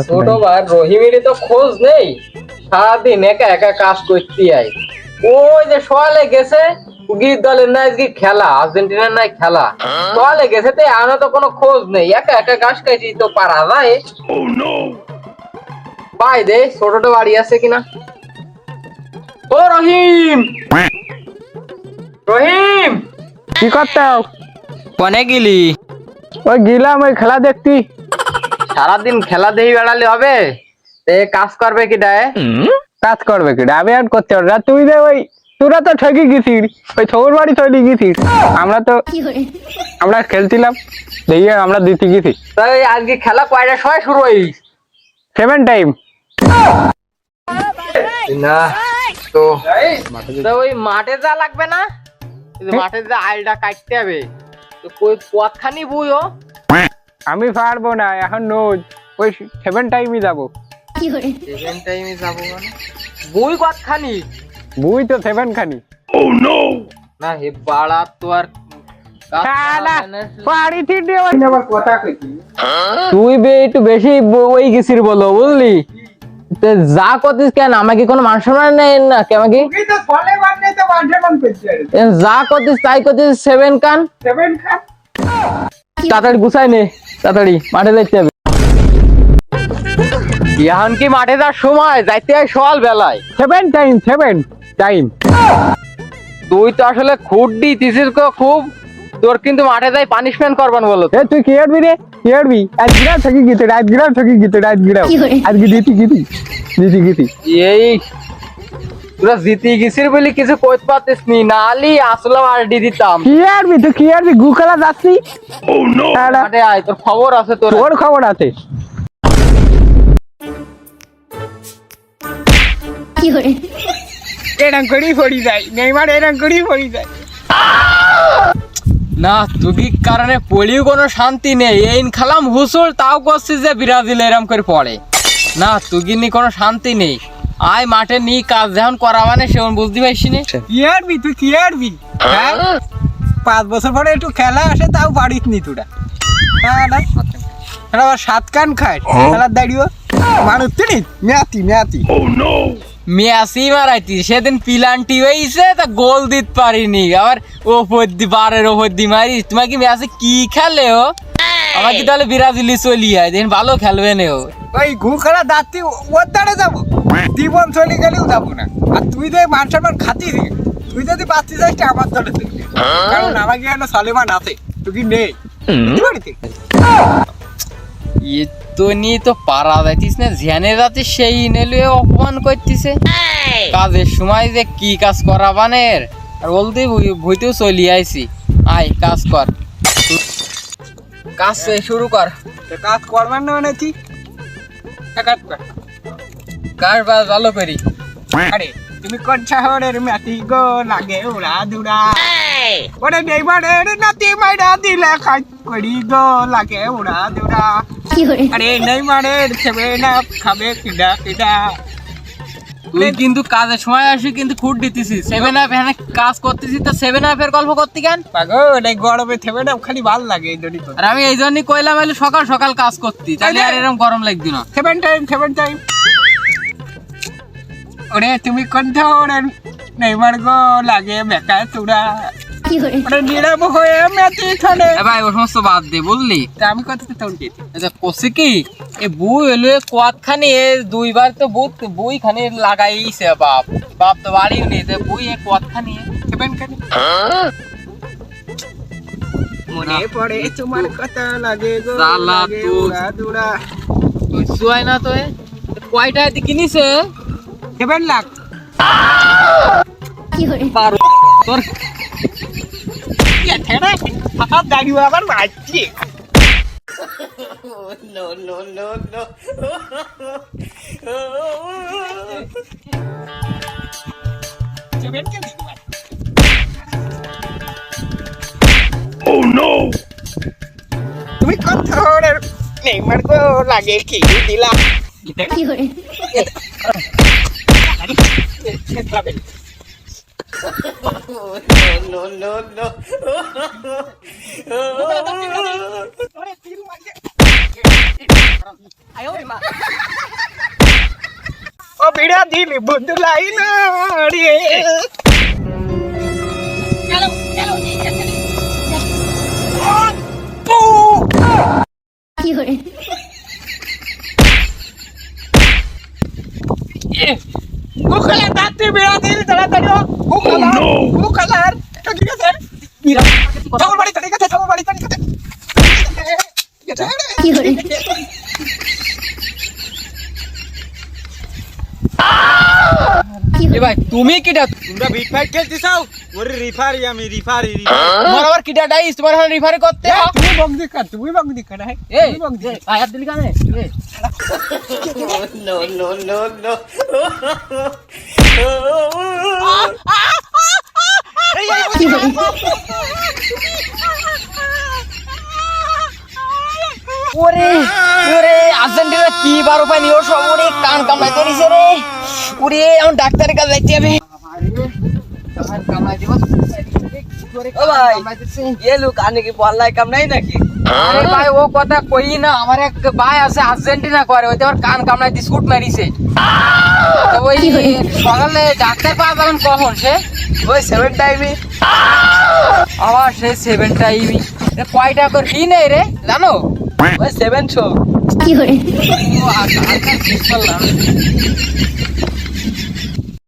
ছোট ভাই রহিমেরই তো খোঁজ নেই, সারাদিন একা একা কাজ করতে আই। ওই যে সোয়ালে গেছে গির দলের না আজকে খেলা, আর্জেন্টিনার নাই খেলা, সোয়ালে গেছে তো আনো তো কোনো খোঁজ নেই, একা একা ঘাস কাটি তো পারা যায়। পাই দে ছোটটা বাড়ি আছে কিনা। ও রহিম, রহিম কি করতে? কনে গেলি? ওই গেলাম ওই খেলা দেখতি। সারাদিন খেলা দেখি বেড়ালে হবে? কাজ করবে কি ডায়? কাজ করবে কি? আমি আর করতে পারবো না। তুই যে ওই তোরা তো ঠকি গেছিস, ওই ছোট বাড়ি তৈরি গেছিস। আমরা খেলছিলাম দেখি আমরা দিতে গেছি। তাই আজকে খেলা কয়টার সময় শুরু হইস? 7 টাইম। না তো ওই মাঠে যা লাগবে না, মাঠে যা আইলটা কাটতে হবে তো কই কতখানি বুইও? আমি পারবো না এখন, নোজ ওই 7 টাইমই যাবো। 7 টাইমে যাবো মানে বুই কতখানি? বুই তো 7 খানি। না হে বাড়া তো আর তুই একটু বেশি ওই গেছিস বলো, বুঝলি? যা করতিস কেন, আমাকে কোনো মান সম্মান নেই না আমাকে? যা করতিস তাই করতিস। 7 কান তাড়াতাড়ি গুছাই নে, তাড়াতাড়ি মাঠে যাইতে হবে। এখন কি মাঠে যাওয়ার সময়? যাইতে হয় সকাল বেলায়। 7 টাইম। তুই তো আসলে খুঁট দিতিস খুব, তোর কিন্তু মাঠে যাই পানিশমেন্ট করবান বলো। তুই কি আরবি রে? কি আরবি? আজকে ঠকি গেছে, আজকে দিতি এই তোরা জিতে গেছিস বলে কিছু কইতে পারতিস নি, নালি আসলাম আর দি দিতাম। কি আরবি? তুই কি আরবি? গুখালা যাচ্ছি। মাঠে আয়, তোর খবর আছে। তোর খবর আছে? এরকম করেই পড়ি যায়, নেইমার এরকম করেই পড়ি যায়। না তুই কারণে পড়িও কোনো শান্তি নেই। এই খালাম হুসুল তাও করছিস যে ব্রাজিল এরম করে পড়ে। না তুই নি কোনো শান্তি নেই। আয় মাঠে নি কাজ যখন করা মানে সেমন বুঝতে পারছি না। কি আরবি? তুই কি আরবি? 5 বছর পরে একটু খেলা আসে তাও পারিস নি তোরা। আবার 7 কান খায় খেলার দাঁড়িয়ে মানুষ তিনি মেয়াতি। মেসি মারাইতি সেদিন পিলান্টি হয়েছে তা গোল দিতে পারিনি, আবার বারের ওপর দি মারিস। তোমার কি মেসি কি খেলে ও? আমার কি তাহলে ব্রাজিলি চলি যায়, দিন ভালো খেলবে না ও। ওই ঘু খেলা দাঁড়তি ওর দাঁড়ে যাবো, জীবন চলে গেলেও যাবো না। আর তুই যে মান সম্মান খাতিস, তুই যদি বাঁচতে যাস আমার দলে তুলবি, কারণ আমাকে এখানে সলেমান আছে, তুই কি নেই বাড়িতে। এ তো নিয়ে তো পারা যাইতিস না, ধ্যানে যাচ্ছিস সেই নেলে অপমান করতেছে। কাজের সময় যে কি কাজ করা বানের আর বলতে ভুইতেও চলি আইছি। আয় কাজ কর, কাজ শুরু কর। কাজ করবার না মানে কি কাজ বাজ ভালো করি। আরে তুমি কোন শহরের মাটি গো লাগে উড়া দুরা, ওরে নেইমারের নাতি মাইরা দিলে খাই করি গো লাগে উড়া দুরা। আরে নেইমারের ছেবে না খাবে কিডা। তুই কিন্তু কাজের সময় আসি কিন্তু খুঁট দিতেছিস। 7 আপ এখানে কাজ করতেছিস তো 7 আপের গল্প করতে কেন? পাগল এই গরমে থেমে না খালি ভাল লাগে এই জন্যই তো। আর আমি এই জন্যই কইলাম এলে সকাল সকাল কাজ করতি, তাহলে আর এরকম গরম লাগবে না। 7 টাইম। ওরে তুমি কোন ধরনের নেইমার গো লাগে বেকা তুরা, ওরে নিরাম হয়ে মেতি ছড়ে। ভাই ও সমস্ত বাদ দে, বুঝলি? আমি কত তোর কি আচ্ছা কষি কি এ বুই এলো কতখানি, এ 2 বার তো বুই খানি লাগাইছে। বাপ তো বাড়িও নেই, বুই এ কতখানি 7 খানি। মনে পড়ে তোমার কথা লাগে গো লাগে উড়া দুরা। তুই শুয়াই না তো কয়টা দি কিনিছে? 7 লাখ। পারো তোর ঠেড়া ফাটা দাঁড়িয়ে আবার মারছি। তুমি কোন ধরনের নেইমার গো লাগে কি দিলা? ও বিড়া দিলি বন্ধু লাইন রে মুখলা দাঁতে বিড়া দিলি তাড়াতাড়ি মুখলার ঠিক আছে ঠাকুর বাড়ি ঠিক আছে ঠাকুর বাড়ি ঠিক আছে এ ভাই তুমি কিটা তোমরা বিট ফাইট খেলতেছাও ওরে রিফারি আমি রিফারি তোমার আবার কিটা ডাইস তোমার হাতে রিফারি করতে তুমি বগদি কর এই আয়াত দিলি কানে নো নো নো নো ওরে ওরে আর্জেন্টিনা কি বারো পাই নিও সব ওরে কান কামাই করিছে রে ওরে এখন ডাক্তারের কাছে যাইতে হবে ও ভাই ये लोग आने की बॉल लाई कम नहीं नाকি আরে ভাই ও কথা কই না আমার এক ভাই আছে আর্জেন্টিনা করে ওইতে ওর কান কামড়াই দিয়ে শুট মারিছে তো ওই সকালে ডাক্তার পাওয়া যাবেন কখন সে ওই 7 টাইমে আবার সে 7 টাইমই কয়টা করে কি নেই রে জানো ওই 7 শো ও আজকাল বুঝতে পারলাম